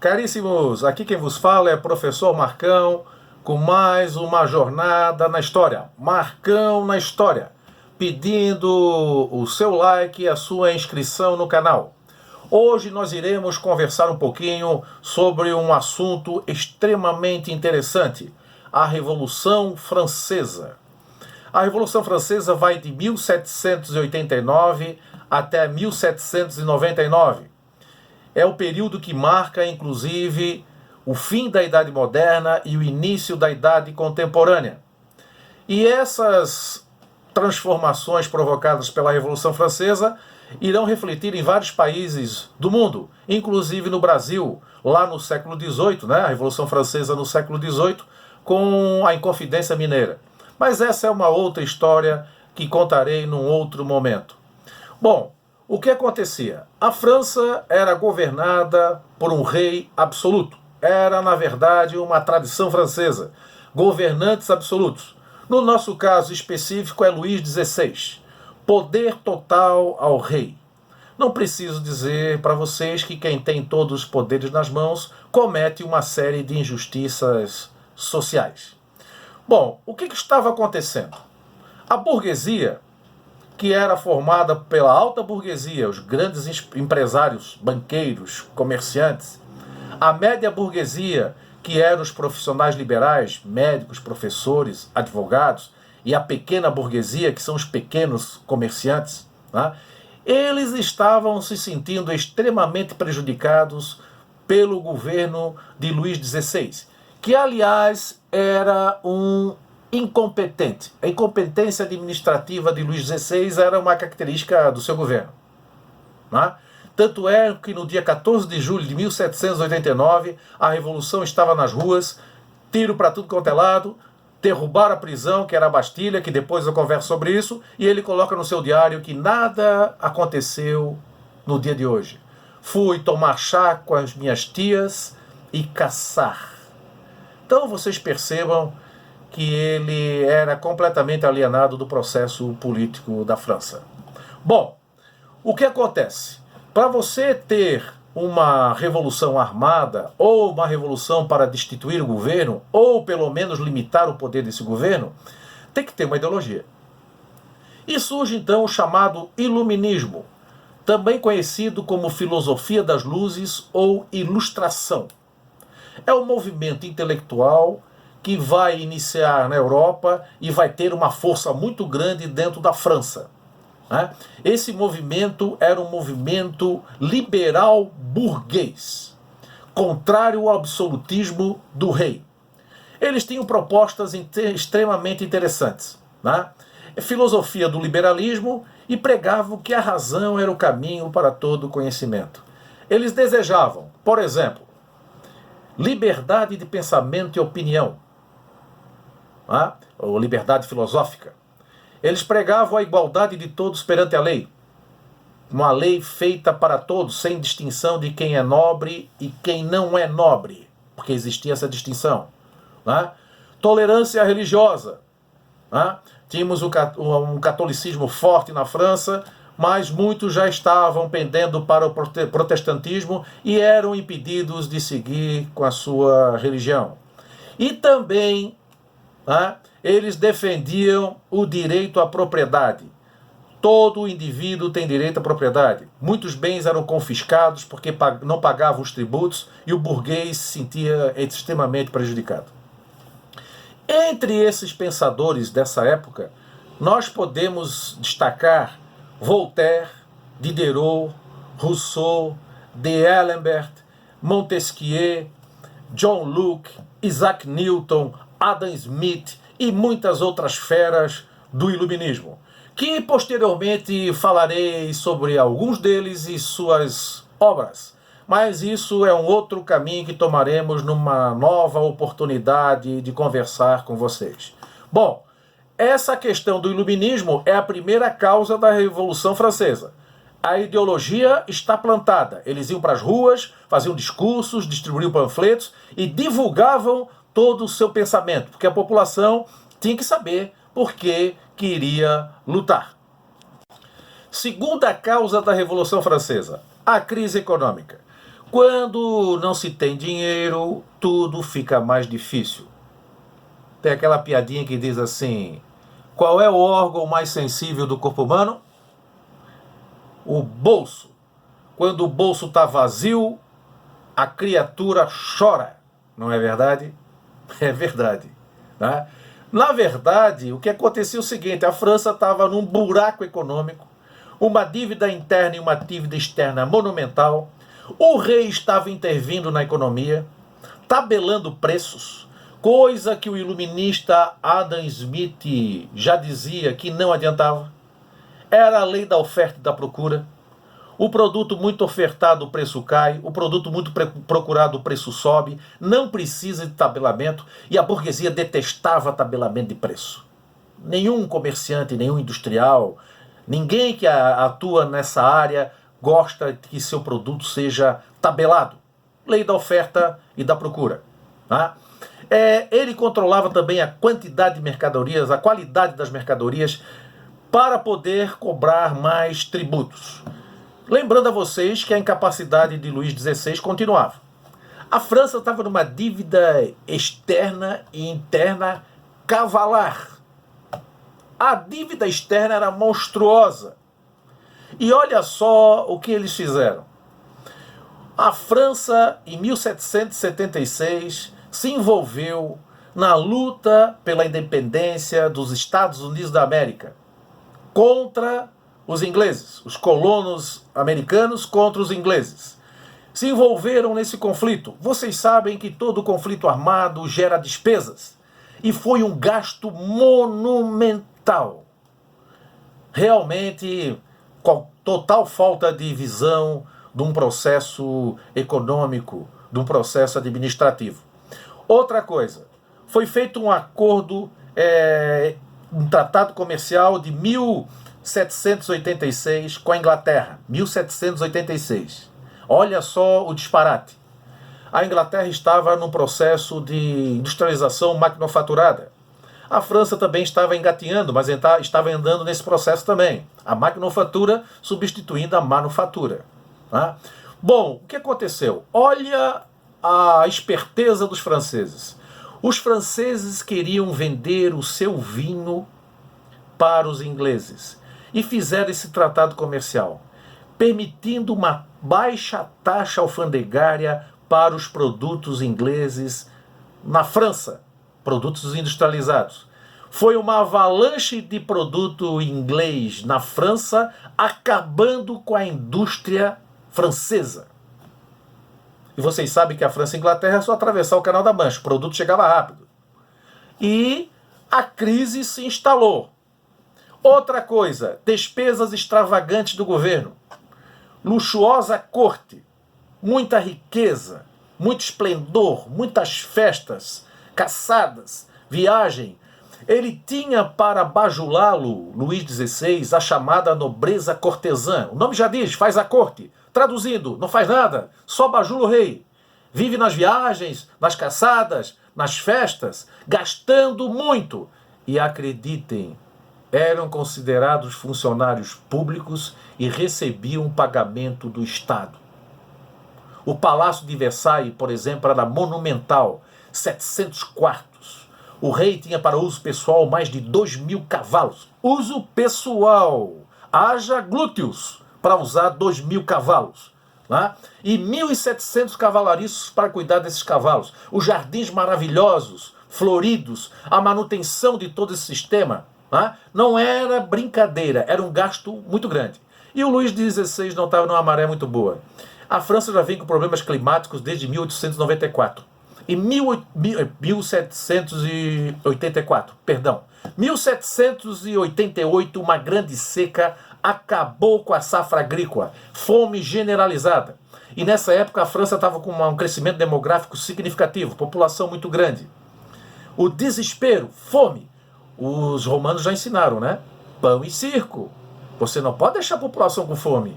Caríssimos, aqui quem vos fala é professor Marcão, com mais uma jornada na história. Marcão na história, pedindo o seu like e a sua inscrição no canal. Hoje nós iremos conversar um pouquinho sobre um assunto extremamente interessante, a Revolução Francesa. A Revolução Francesa vai de 1789 até 1799. É o período que marca, inclusive, o fim da Idade Moderna e o início da Idade Contemporânea. E essas transformações provocadas pela Revolução Francesa irão refletir em vários países do mundo, inclusive no Brasil, lá no século XVIII, né? A Revolução Francesa no século XVIII, com a Inconfidência Mineira. Mas essa é uma outra história que contarei num outro momento. Bom, o que acontecia? A França era governada por um rei absoluto. Era, na verdade, uma tradição francesa. Governantes absolutos. No nosso caso específico é Luís XVI. Poder total ao rei. Não preciso dizer para vocês que quem tem todos os poderes nas mãos comete uma série de injustiças sociais. Bom, o que estava acontecendo? A burguesia, que era formada pela alta burguesia, os grandes empresários, banqueiros, comerciantes, a média burguesia, que eram os profissionais liberais, médicos, professores, advogados, e a pequena burguesia, que são os pequenos comerciantes, né? Eles estavam se sentindo extremamente prejudicados pelo governo de Luís XVI, que, aliás, era um incompetente. A incompetência administrativa de Luís XVI era uma característica do seu governo, né? Tanto é que no dia 14 de julho de 1789, a Revolução estava nas ruas, tiro para tudo quanto é lado, derrubaram a prisão, que era a Bastilha, que depois eu converso sobre isso, e ele coloca no seu diário que nada aconteceu no dia de hoje. Fui tomar chá com as minhas tias e caçar. Então vocês percebam que ele era completamente alienado do processo político da França. Bom, o que acontece? Para você ter uma revolução armada, ou uma revolução para destituir o governo, ou pelo menos limitar o poder desse governo, tem que ter uma ideologia. E surge então o chamado Iluminismo, também conhecido como filosofia das luzes ou ilustração. É um movimento intelectual que vai iniciar na Europa e vai ter uma força muito grande dentro da França. Esse movimento era um movimento liberal burguês, contrário ao absolutismo do rei. Eles tinham propostas extremamente interessantes, né? Filosofia do liberalismo, e pregavam que a razão era o caminho para todo o conhecimento. Eles desejavam, por exemplo, liberdade de pensamento e opinião, ou liberdade filosófica. Eles pregavam a igualdade de todos perante a lei. Uma lei feita para todos, sem distinção de quem é nobre e quem não é nobre, porque existia essa distinção. Tolerância religiosa. Tínhamos um catolicismo forte na França, mas muitos já estavam pendendo para o protestantismo e eram impedidos de seguir com a sua religião. E também eles defendiam o direito à propriedade. Todo indivíduo tem direito à propriedade. Muitos bens eram confiscados porque não pagavam os tributos e o burguês se sentia extremamente prejudicado. Entre esses pensadores dessa época, nós podemos destacar Voltaire, Diderot, Rousseau, D'Alembert, Montesquieu, John Locke, Isaac Newton, Adam Smith e muitas outras feras do iluminismo, que posteriormente falarei sobre alguns deles e suas obras. Mas isso é um outro caminho que tomaremos numa nova oportunidade de conversar com vocês. Bom, essa questão do iluminismo é a primeira causa da Revolução Francesa. A ideologia está plantada. Eles iam para as ruas, faziam discursos, distribuíam panfletos e divulgavam todo o seu pensamento, porque a população tinha que saber por que queria lutar. Segunda causa da Revolução Francesa, a crise econômica. Quando não se tem dinheiro, tudo fica mais difícil. Tem aquela piadinha que diz assim: qual é o órgão mais sensível do corpo humano? O bolso. Quando o bolso está vazio, a criatura chora. Não é verdade? É verdade. Né? Na verdade, o que acontecia é o seguinte: a França estava num buraco econômico, uma dívida interna e uma dívida externa monumental. O rei estava intervindo na economia, tabelando preços, coisa que o iluminista Adam Smith já dizia que não adiantava. Era a lei da oferta e da procura. O produto muito ofertado, o preço cai. O produto muito procurado, o preço sobe. Não precisa de tabelamento. E a burguesia detestava tabelamento de preço. Nenhum comerciante, nenhum industrial, ninguém que atua nessa área gosta que seu produto seja tabelado. Lei da oferta e da procura. Tá? Ele controlava também a quantidade de mercadorias, a qualidade das mercadorias, para poder cobrar mais tributos. Lembrando a vocês que a incapacidade de Luís XVI continuava. A França estava numa dívida externa e interna cavalar. A dívida externa era monstruosa. E olha só o que eles fizeram. A França, em 1776, se envolveu na luta pela independência dos Estados Unidos da América contra os ingleses, os colonos americanos contra os ingleses. Se envolveram nesse conflito. Vocês sabem que todo conflito armado gera despesas. E foi um gasto monumental. Realmente, com total falta de visão de um processo econômico, de um processo administrativo. Outra coisa, foi feito um acordo, um tratado comercial de 1786 com a Inglaterra. 1786. Olha só o disparate. A Inglaterra estava num processo de industrialização maquinofaturada. A França também estava engatinhando, mas estava andando nesse processo também. A maquinofatura substituindo a manufatura. Tá? Bom, o que aconteceu? Olha a esperteza dos franceses. Os franceses queriam vender o seu vinho para os ingleses e fizeram esse tratado comercial, permitindo uma baixa taxa alfandegária para os produtos ingleses na França, produtos industrializados. Foi uma avalanche de produto inglês na França, acabando com a indústria francesa. E vocês sabem que a França e a Inglaterra é só atravessar o Canal da Mancha, o produto chegava rápido. E a crise se instalou. Outra coisa, despesas extravagantes do governo. Luxuosa corte, muita riqueza, muito esplendor, muitas festas, caçadas, viagem. Ele tinha para bajulá-lo, Luís XVI, a chamada nobreza cortesã. O nome já diz, faz a corte. Traduzindo, não faz nada, só bajula o rei. Vive nas viagens, nas caçadas, nas festas, gastando muito. E acreditem, eram considerados funcionários públicos e recebiam pagamento do Estado. O Palácio de Versailles, por exemplo, era monumental, 700 quartos. O rei tinha para uso pessoal mais de 2.000 cavalos. Uso pessoal. Haja glúteos para usar 2.000 cavalos. Né? E 1.700 cavalariços para cuidar desses cavalos. Os jardins maravilhosos, floridos, a manutenção de todo esse sistema. Né? Não era brincadeira, era um gasto muito grande. E o Luís XVI não estava numa maré muito boa. A França já vem com problemas climáticos desde 1894. Em 1788, uma grande seca acabou com a safra agrícola, fome generalizada. E nessa época a França estava com um crescimento demográfico significativo, população muito grande. O desespero, fome. Os romanos já ensinaram, né? Pão e circo. Você não pode deixar a população com fome.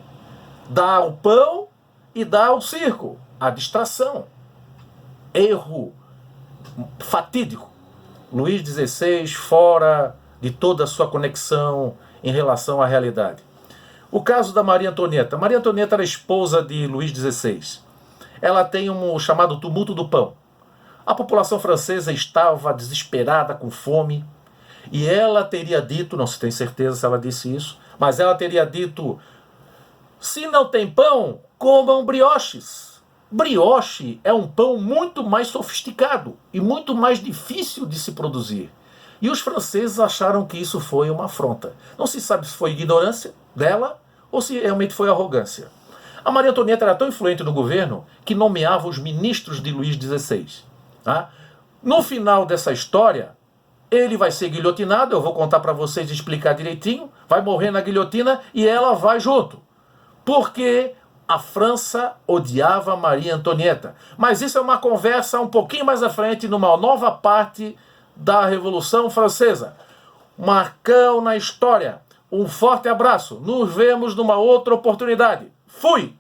Dá o pão e dá o circo, a distração. Erro fatídico. Luís XVI fora de toda a sua conexão em relação à realidade. O caso da Maria Antonieta. Maria Antonieta era esposa de Luís XVI. ela tem o chamado tumulto do pão. A população francesa estava desesperada, com fome, e ela teria dito, não se tem certeza se ela disse isso, mas ela teria dito: se não tem pão, comam brioches. Brioche é um pão muito mais sofisticado e muito mais difícil de se produzir. E os franceses acharam que isso foi uma afronta. Não se sabe se foi ignorância dela ou se realmente foi arrogância. A Maria Antonieta era tão influente no governo que nomeava os ministros de Luís XVI. Tá? No final dessa história, ele vai ser guilhotinado, eu vou contar para vocês e explicar direitinho, vai morrer na guilhotina e ela vai junto. Porque a França odiava Maria Antonieta. Mas isso é uma conversa um pouquinho mais à frente, numa nova parte da Revolução Francesa. Marcão na história. Um forte abraço. Nos vemos numa outra oportunidade. Fui!